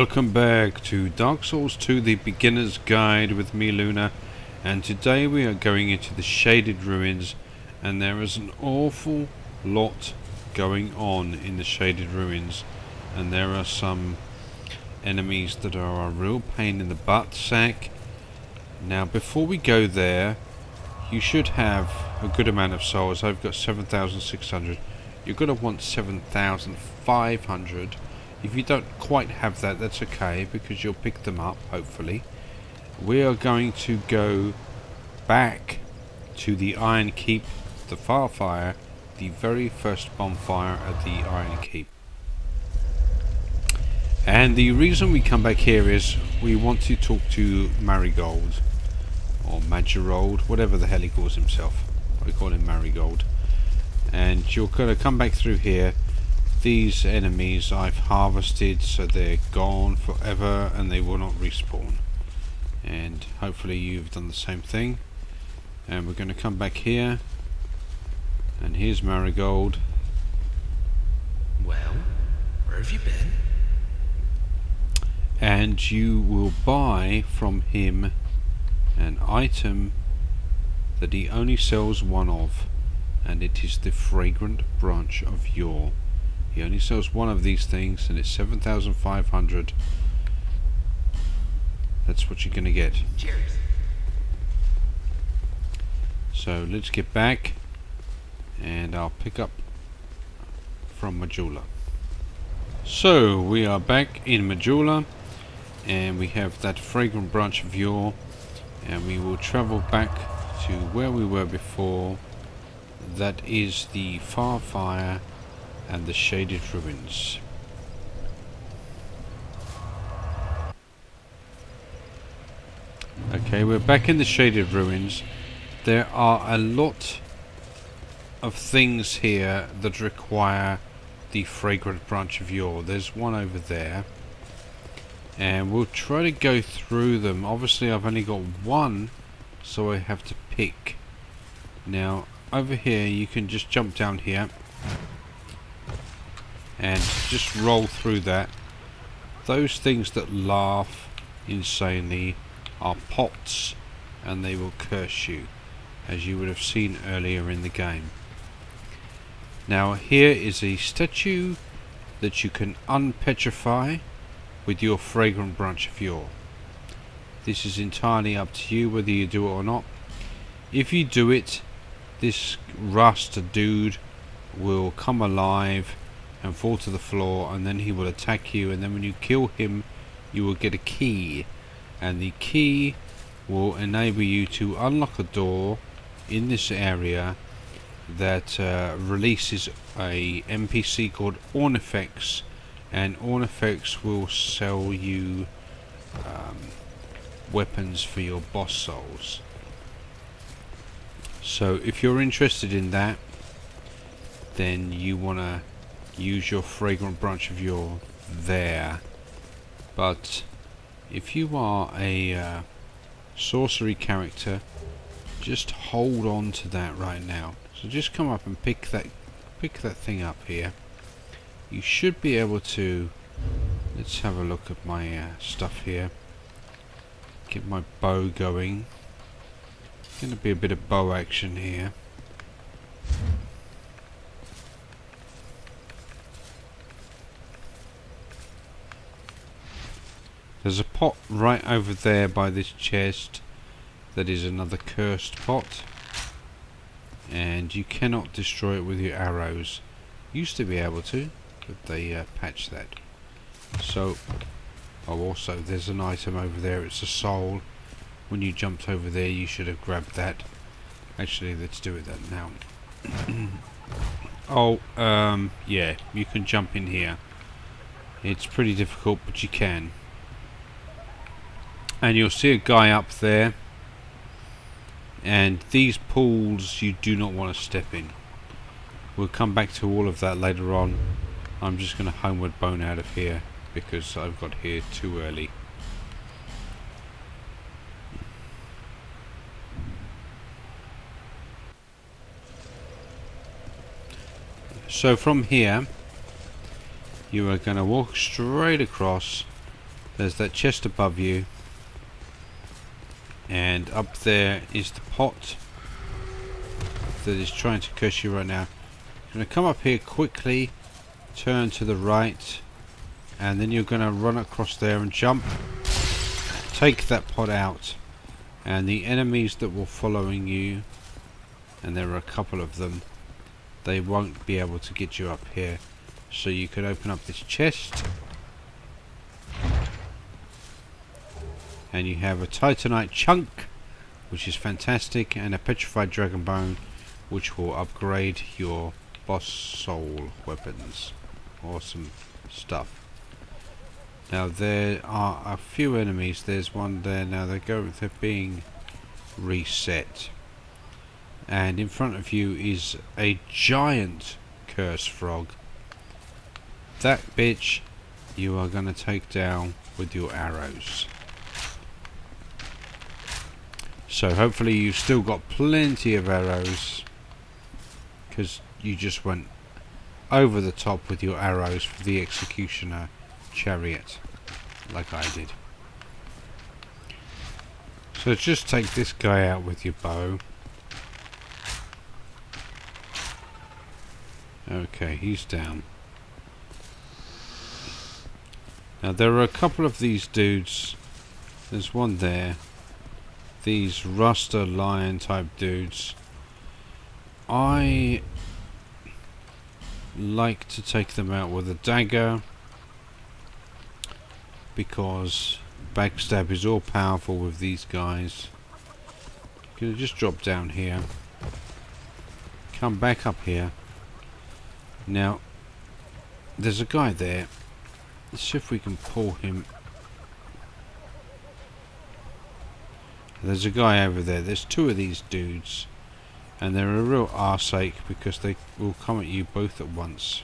Welcome back to Dark Souls 2 The Beginner's Guide with me, Luna, and today we are going into the Shaded Ruins, and there is an awful lot going on in the Shaded Ruins, and there are some enemies that are a real pain in the butt sack. Now before we go there, you should have a good amount of souls. I've got 7,600. You're going to want 7,500. If you don't quite have that, that's okay, because you'll pick them up, hopefully. We are going to go back to the Iron Keep, the Farfire, the very first bonfire at the Iron Keep. And the reason we come back here is we want to talk to Marigold, or Magirold, whatever the hell he calls himself. I call him Marigold. And you're going to come back through here. These enemies I've harvested, so they're gone forever and they will not respawn. And hopefully you've done the same thing. And we're going to come back here. And here's Marigold. Well, where have you been? And you will buy from him an item that he only sells one of, and it is the Fragrant Branch of Yore. He only sells one of these things, and it's 7,500. That's what you're going to get. Cheers. So let's get back, and I'll pick up from Majula. So we are back in Majula, and we have that Fragrant Branch of Yore, and we will travel back to where we were before. That is the Farfire and the Shaded Ruins. Okay, we're back in the Shaded Ruins. There are a lot of things here that require the Fragrant Branch of Yore. There's one over there, and we'll try to go through them. Obviously I've only got one, so I have to pick. Now over here you can just jump down here and just roll through that. Those things that laugh insanely are pots, and they will curse you, as you would have seen earlier in the game. Now here is a statue that you can unpetrify with your Fragrant Branch of Yore. This is entirely up to you whether you do it or not. If you do it, this Rasta dude will come alive and fall to the floor, and then he will attack you, and then when you kill him you will get a key, and the key will enable you to unlock a door in this area that releases a NPC called Ornifex, and Ornifex will sell you weapons for your boss souls. So if you're interested in that, then you want to use your Fragrant Branch of Yore there. But if you are a sorcery character, just hold on to that right now. So just come up and pick that thing up here. You should be able to. Let's have a look at my stuff here. Get my bow going. Going to be a bit of bow action here. There's a pot right over there by this chest that is another cursed pot, and you cannot destroy it with your arrows. Used to be able to, but they patched that. So, oh, also there's an item over there. It's a soul. When you jumped over there you should have grabbed that. Actually, let's do it that now. Oh, yeah, you can jump in here. It's pretty difficult, but you can. And you'll see a guy up there, and these pools you do not want to step in. We'll come back to all of that later on. I'm just going to homeward bone out of here because I've got here too early. So from here you are going to walk straight across There's that chest above you, and up there is the pot that is trying to curse you right now. You're going to come up here quickly, turn to the right, and then you're going to run across there and jump, take that pot out, and the enemies that were following you, and there are a couple of them, they won't be able to get you up here. So you can open up this chest, and you have a Titanite chunk, which is fantastic, and a petrified dragon bone, which will upgrade your boss soul weapons. Awesome stuff. Now there are a few enemies. There's one there now. They're being reset, and in front of you is a giant curse frog. That bitch you are going to take down with your arrows. So hopefully you've still got plenty of arrows, because you just went over the top with your arrows for the executioner chariot, like I did. So just take this guy out with your bow. Okay, he's down. Now there are a couple of these dudes. There's one there. These Rasta lion type dudes. I like to take them out with a dagger, because backstab is all powerful with these guys. Gonna just drop down here, come back up here. Now there's a guy there. Let's see if we can pull him. There's a guy over there. There's two of these dudes, and they're a real arseache because they will come at you both at once.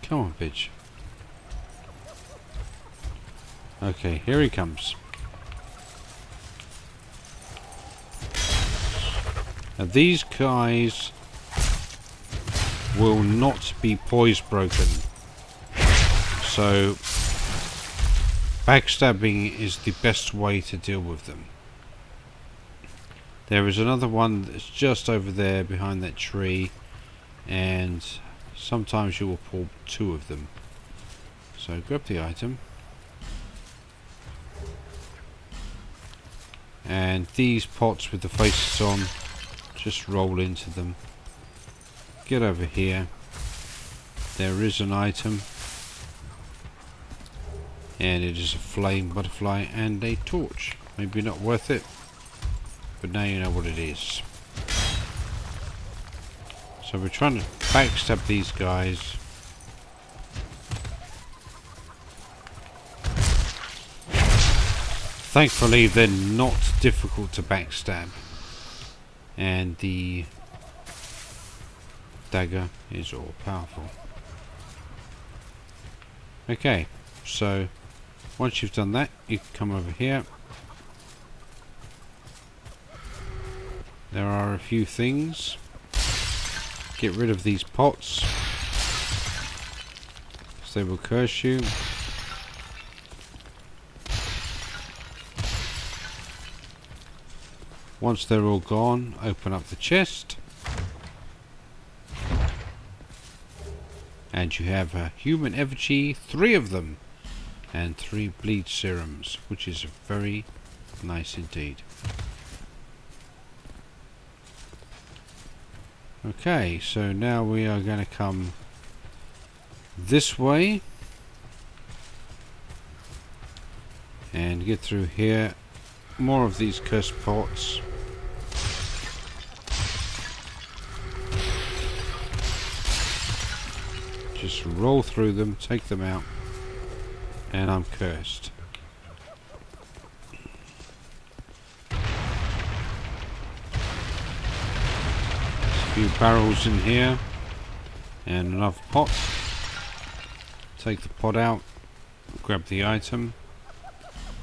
Come on, bitch. Okay, here he comes. Now these guys will not be poise broken, so backstabbing is the best way to deal with them. There is another one that's just over there behind that tree, and sometimes you will pull two of them. So grab the item, and these pots with the faces on, just roll into them. Get over here. There is an item, and it is a flame butterfly and a torch. Maybe not worth it, but now you know what it is. So we're trying to backstab these guys. Thankfully they're not difficult to backstab, and the dagger is all powerful. Okay, so once you've done that, you can come over here. There are a few things. Get rid of these pots, because they will curse you. Once they're all gone, open up the chest, and you have a human effigy, 3 of them, and 3 bleed serums, which is very nice indeed. Okay, so now we are going to come this way and get through here. More of these cursed pots. Just roll through them, take them out, and I'm cursed. A few barrels in here, and another pot. Take the pot out, grab the item.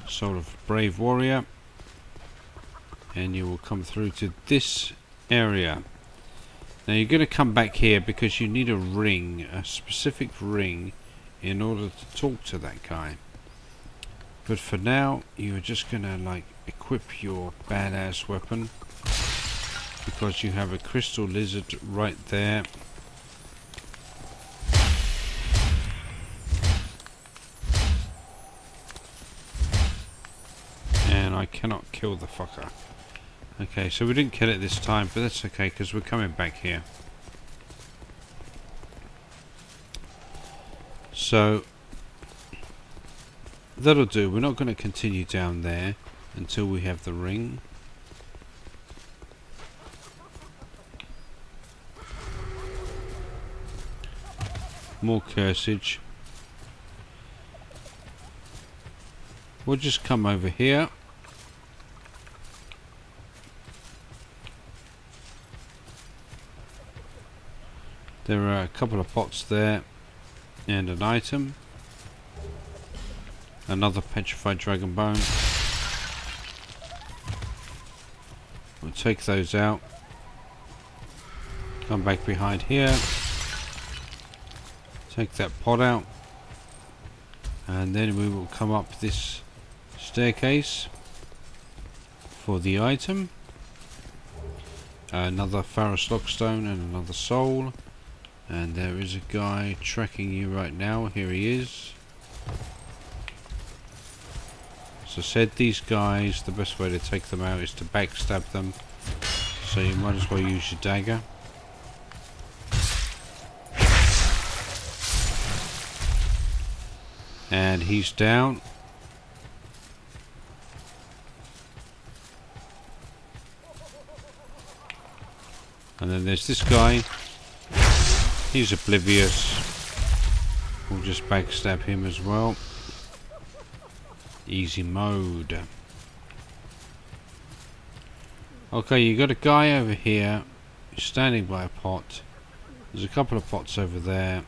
Soul of Brave Warrior. and you will come through to this area. Now you're going to come back here because you need a ring, a specific ring, in order to talk to that guy. But for now, you're just going to like equip your badass weapon, because you have a crystal lizard right there. And I cannot kill the fucker. Okay, so we didn't kill it this time, but that's okay because we're coming back here. So that'll do. We're not going to continue down there until we have the ring. More cursage. We'll just come over here. There are a couple of pots there and an item. Another petrified dragon bone. We'll take those out. Come back behind here. Take that pot out. And then we will come up this staircase for the item. Another Pharos Lockstone and another soul. And there is a guy tracking you right now. Here he is. As I said, these guys, the best way to take them out is to backstab them. So you might as well use your dagger. And he's down. And then there's this guy. He's oblivious. We'll just backstab him as well. Easy mode. Okay, you got a guy over here standing by a pot. There's a couple of pots over there.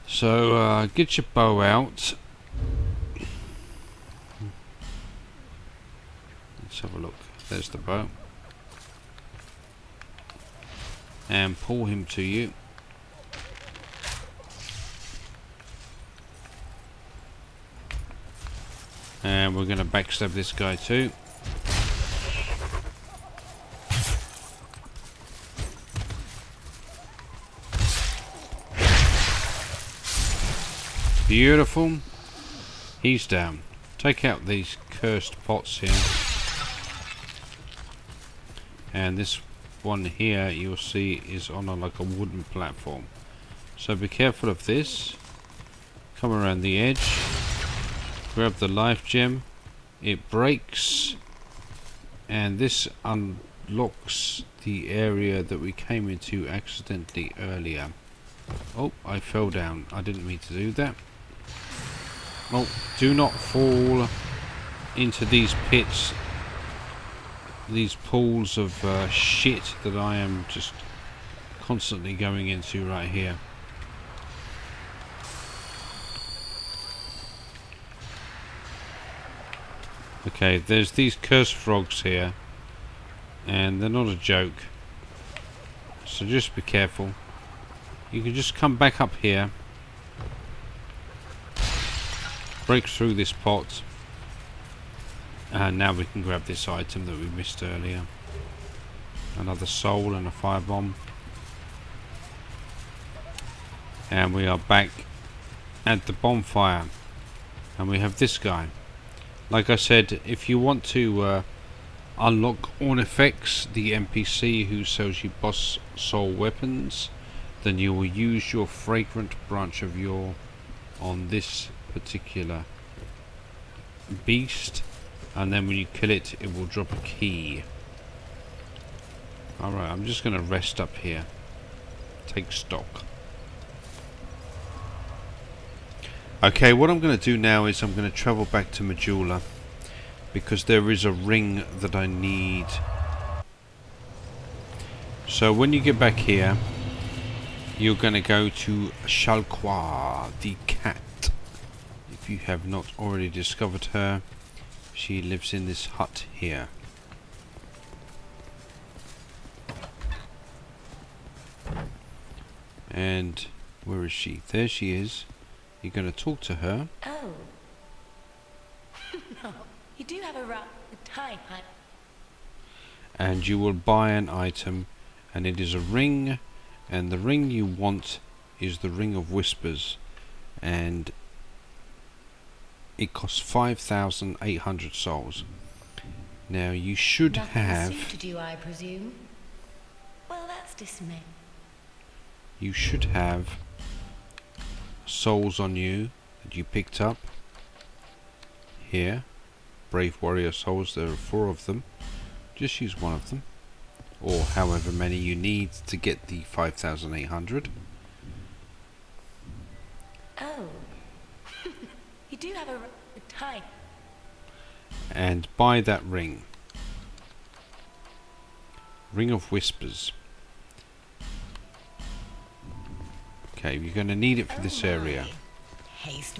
So get your bow out. Let's have a look. There's the bow. And pull him to you. And we're going to backstab this guy too. Beautiful. He's down. Take out these cursed pots here. And this one here you'll see is on like a wooden platform. So be careful of this. Come around the edge. Grab the life gem. It breaks. And this unlocks the area that we came into accidentally earlier. Oh, I fell down. I didn't mean to do that. Oh, do not fall into these pits. These pools of shit that I am just constantly going into right here. Okay, there's these cursed frogs here, and they're not a joke, so just be careful. You can just come back up here, break through this pot, and now we can grab this item that we missed earlier. Another soul and a firebomb. And we are back at the bonfire. And we have this guy. Like I said, if you want to unlock Ornifex, the NPC who sells you boss soul weapons, then you will use your fragrant branch of yore on this particular beast. And then when you kill it, it will drop a key. Alright, I'm just going to rest up here. Take stock. Okay, what I'm going to do now is I'm going to travel back to Majula, because there is a ring that I need. So when you get back here, you're going to go to Shalqua, the cat. If you have not already discovered her. She lives in this hut here. And where is she? There she is. You're going to talk to her. Oh. No, you do have a rather good time, And you will buy an item, and it is a ring, and the ring you want is the Ring of Whispers, and it costs 5,800 souls. Now you should Nothing have soon to do, I presume. Well, that's dismaying. you should have souls on you that you picked up here. Brave warrior souls, there are 4 of them. Just use one of them, or however many you need to get the 5,800. Oh. You do have a rather good time. And buy that ring. Ring of Whispers. Okay, you're going to need it for this area. Haste.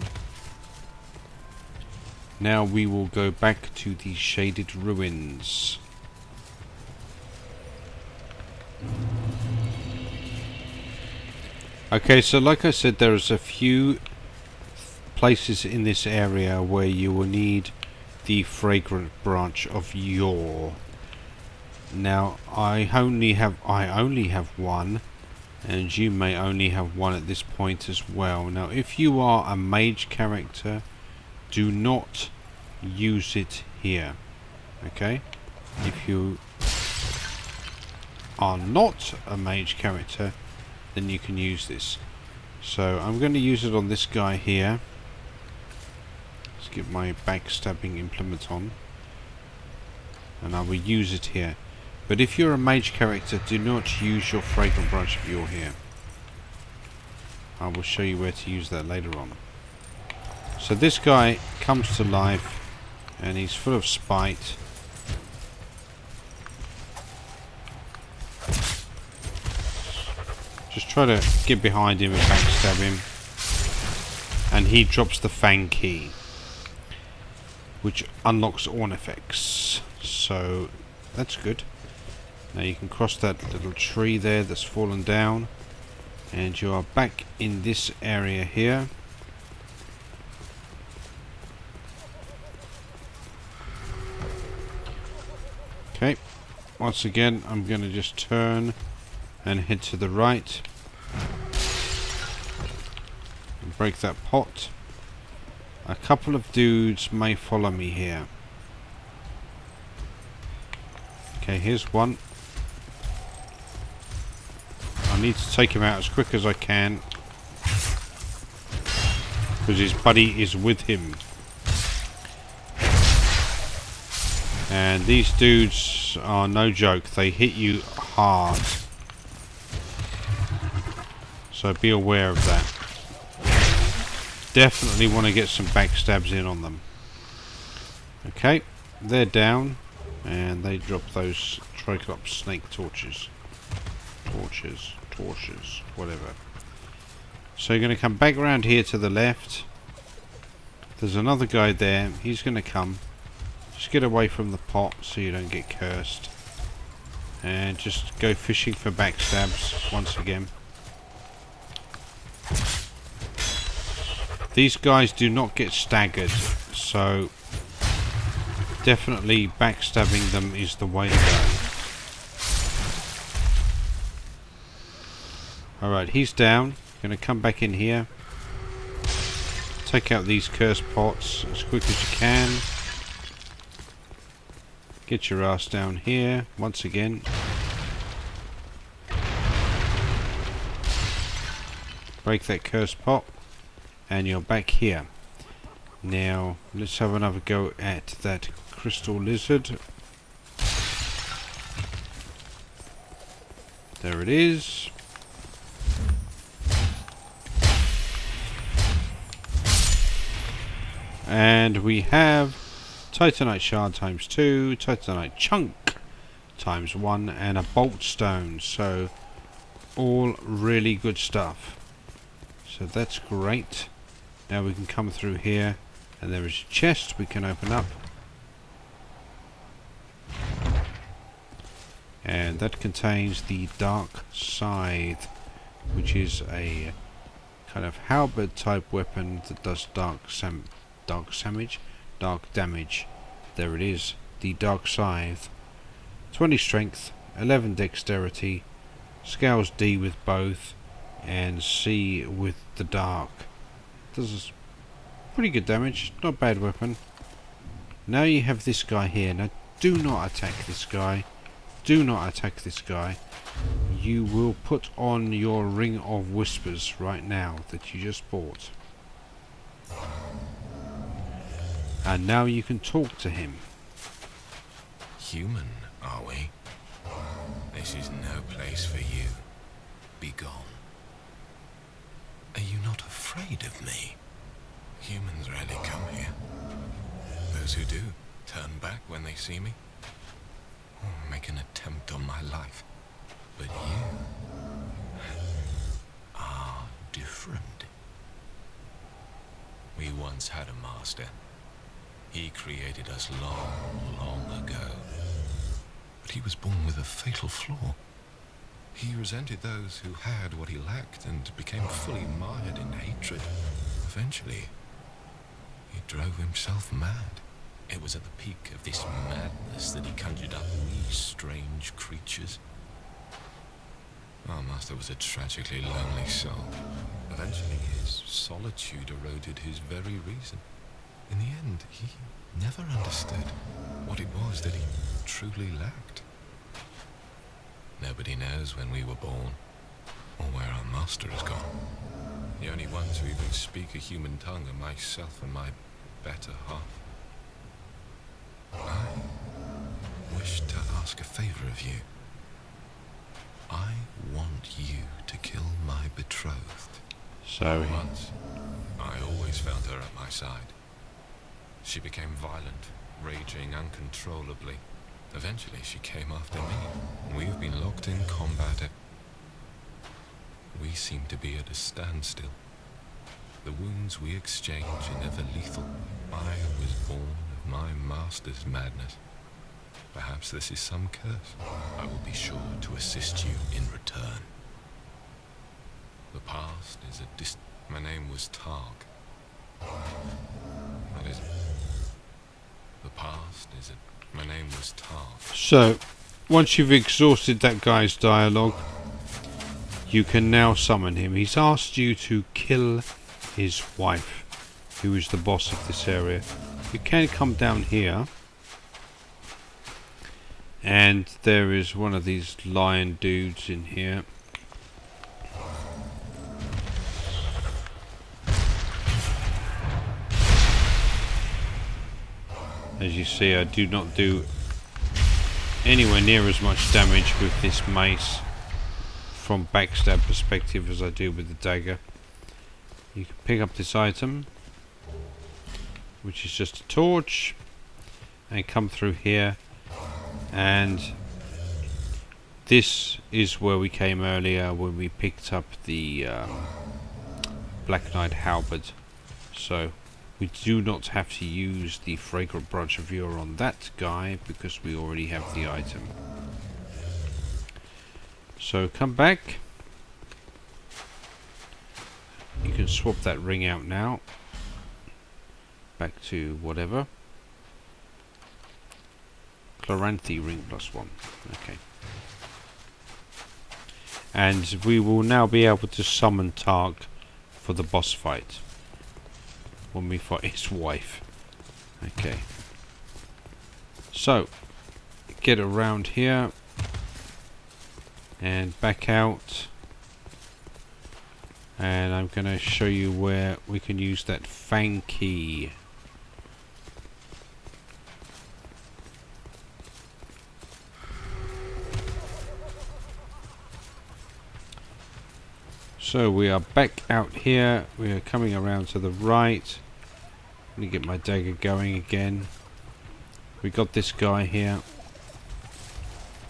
Now we will go back to the Shaded Ruins. Okay, so like I said, there's a few places in this area where you will need the Fragrant Branch of Yore. Now I only have one, and you may only have one at this point as well. Now if you are a mage character, do not use it here. Okay? If you are not a mage character, then you can use this. So I'm going to use it on this guy here. Let's get my backstabbing implement on, and I will use it here. But if you're a mage character, do not use your Fragrant Branch of Yore here. I will show you where to use that later on. So this guy comes to life, and he's full of spite. Just try to get behind him and backstab him. And he drops the Fang Key, which unlocks Ornifex. So that's good. Now you can cross that little tree there that's fallen down, and you are back in this area here. Okay, once again I'm going to just turn and head to the right and break that pot. A couple of dudes may follow me here. Okay, here's one. I need to take him out as quick as I can, because his buddy is with him. And these dudes are no joke, they hit you hard. So be aware of that. Definitely want to get some backstabs in on them. Okay, they're down, and they drop those Triclops snake torches. Torches, whatever. So you're going to come back around here to the left. There's another guy there, he's going to come. Just get away from the pot so you don't get cursed. And just go fishing for backstabs once again. These guys do not get staggered, so definitely backstabbing them is the way to go. Alright, he's down. Gonna come back in here. Take out these cursed pots as quick as you can. Get your ass down here once again. Break that cursed pot, and you're back here. Now let's have another go at that crystal lizard. There it is. And we have Titanite shard times 2, Titanite chunk times 1, and a bolt stone. So all really good stuff. So that's great. Now we can come through here, and there is a chest we can open up. and that contains the Dark Scythe, which is a kind of halberd type weapon that does dark damage. There it is, the Dark Scythe. 20 strength, 11 dexterity, scales D with both, and C with the dark. Does pretty good damage, not a bad weapon. Now you have this guy here. Now do not attack this guy. Do not attack this guy. You will put on your Ring of Whispers right now that you just bought. And now you can talk to him. Human, are we? This is no place for you. Be gone. Are you not afraid of me? Humans rarely come here. Those who do turn back when they see me, or make an attempt on my life. But you are different. We once had a master. He created us long, long ago. But he was born with a fatal flaw. He resented those who had what he lacked and became fully mired in hatred. Eventually, he drove himself mad. It was at the peak of this madness that he conjured up these strange creatures. Our master was a tragically lonely soul. Eventually, his solitude eroded his very reason. In the end, he never understood what it was that he truly lacked. Nobody knows when we were born, or where our master has gone. The only ones who even speak a human tongue are myself and my better half. I wish to ask a favor of you. I want you to kill my betrothed. So Once, I always felt her at my side. She became violent, raging uncontrollably. Eventually, she came after me. We have been locked in combat. We seem to be at a standstill. The wounds we exchange are never lethal. I was born of my master's madness. Perhaps this is some curse. I will be sure to assist you in return. The past is a My name was Targ. That is... The past is My name was Targ. So, once you've exhausted that guy's dialogue, you can now summon him. He's asked you to kill his wife, who is the boss of this area. You can come down here, and there is one of these lion dudes in here. As you see, I do not do anywhere near as much damage with this mace from backstab perspective as I do with the dagger. You can pick up this item, which is just a torch, and come through here, and this is where we came earlier when we picked up the Black Knight halberd. So we do not have to use the Fragrant Branch of Yore on that guy because we already have the item. So come back. You can swap that ring out now. Back to whatever. Chloranthy ring +1. Okay. And we will now be able to summon Targ for the boss fight. When we fight his wife. Okay. So, get around here. And back out. And I'm going to show you where we can use that Fang key. So we are back out here. We are coming around to the right. Let me get my dagger going again. We got this guy here.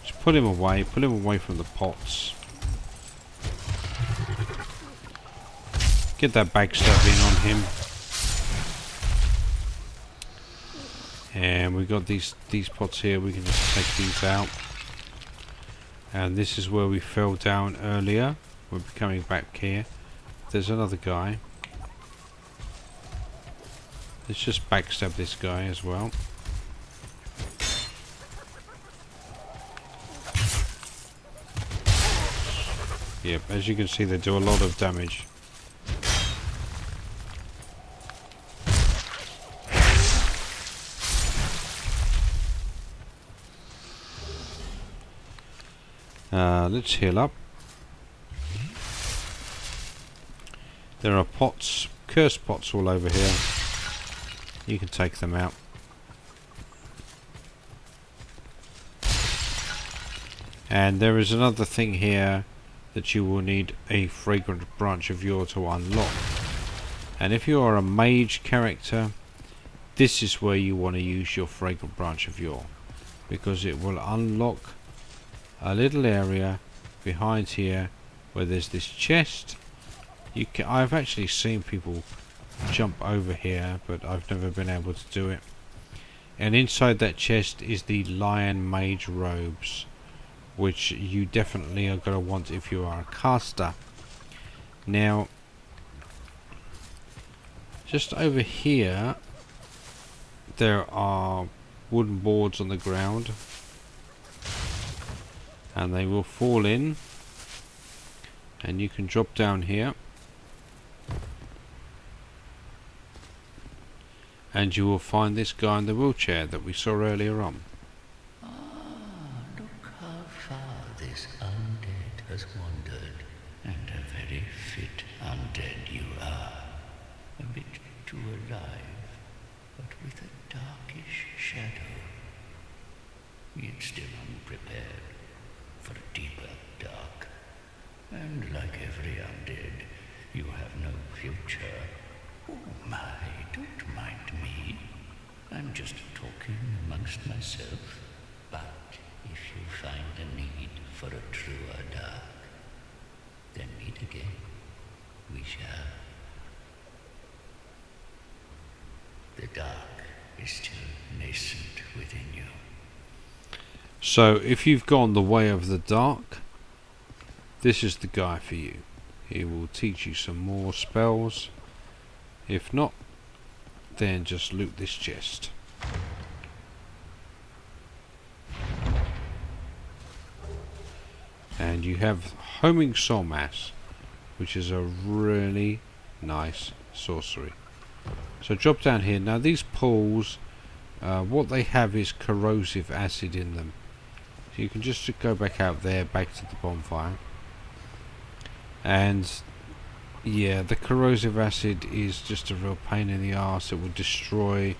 Just put him away from the pots. Get that backstabbing on him. And we got these pots here, we can just take these out. And this is where we fell down earlier. We'll be coming back here. There's another guy. Let's just backstab this guy as well. Yep, as you can see, they do a lot of damage. Let's heal up. There are pots, cursed pots all over here. You can take them out. And there is another thing here that you will need a fragrant branch of yore to unlock. And if you are a mage character, this is where you want to use your fragrant branch of yore, because it will unlock a little area behind here where there's this chest. I've actually seen people jump over here, but I've never been able to do it. And inside that chest is the Lion Mage robes, which you definitely are going to want if you are a caster. Now, just over here, there are wooden boards on the ground, and they will fall in, and you can drop down here, and you will find this guy in the wheelchair that we saw earlier on. Look how far this undead has wandered, and a very fit undead you are. A bit too alive, but with a darkish shadow. Yet still unprepared for a deeper dark. And like every undead, you have no future. Oh my, don't mind me. I'm just talking amongst myself. But if you find a need for a truer dark, then meet again. We shall. The dark is still nascent within you. So if you've gone the way of the dark, this is the guy for you. He will teach you some more spells. If not, then just loot this chest. And you have Homing Soul Mass, which is a really nice sorcery. So drop down here. Now these pools, what they have is corrosive acid in them. So you can just go back out there, back to the bonfire. And yeah, the corrosive acid is just a real pain in the arse. It will destroy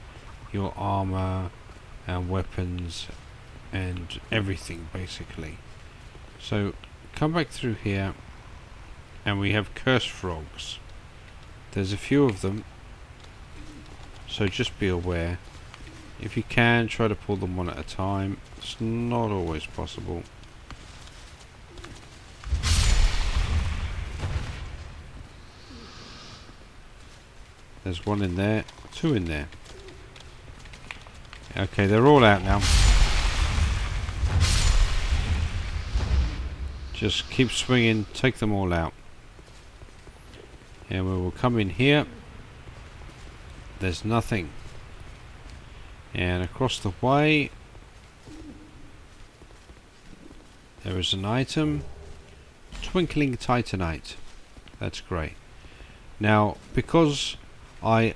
your armor and weapons and everything basically. So come back through here, and we have cursed frogs. There's a few of them, so just be aware. If you can, try to pull them one at a time. It's not always possible. There's one in there, two in there. Okay, they're all out now. Just keep swinging, take them all out. And we will come in here. There's nothing. And across the way, there is an item. Twinkling Titanite. That's great. Now, because I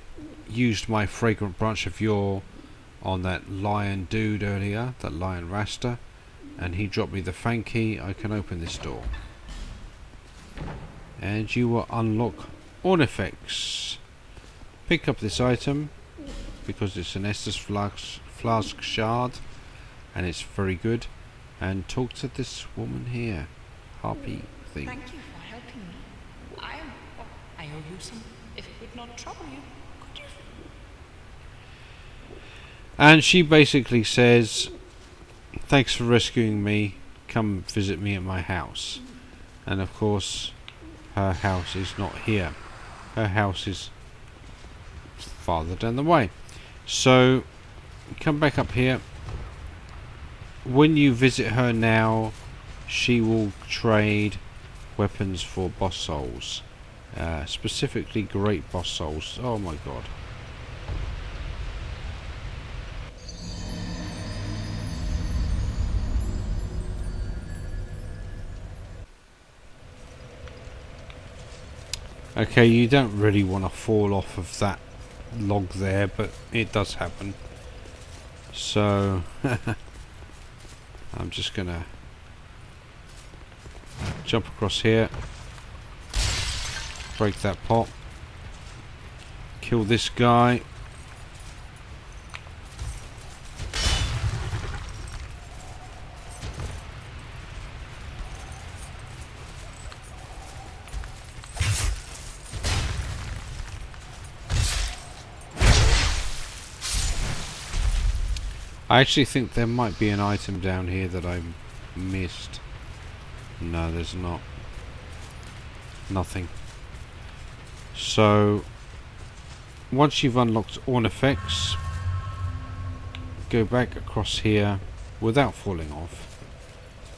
used my fragrant branch of yore on that lion dude earlier, that lion Rasta, and he dropped me the fan key, I can open this door. And you will unlock Ornifex. Pick up this item because it's an Estus flask shard, and it's very good. And talk to this woman here, Harpy thing. Thank you for helping me. I owe you some. If it would not trouble you, could you? And she basically says, thanks for rescuing me, come visit me at my house. And of course, her house is not here. Her house is farther down the way. So, come back up here. When you visit her now, she will trade weapons for boss souls. Specifically great boss souls. Oh my god. Okay, you don't really want to fall off of that log there, but it does happen. So I'm just gonna jump across here, break that pot, kill this guy. I actually think there might be an item down here that I missed. No, there's not. Nothing. So, once you've unlocked all effects, go back across here without falling off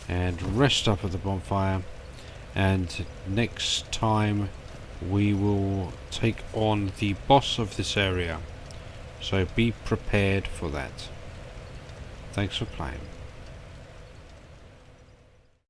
and rest up at the bonfire, and next time we will take on the boss of this area. So be prepared for that. Thanks for playing.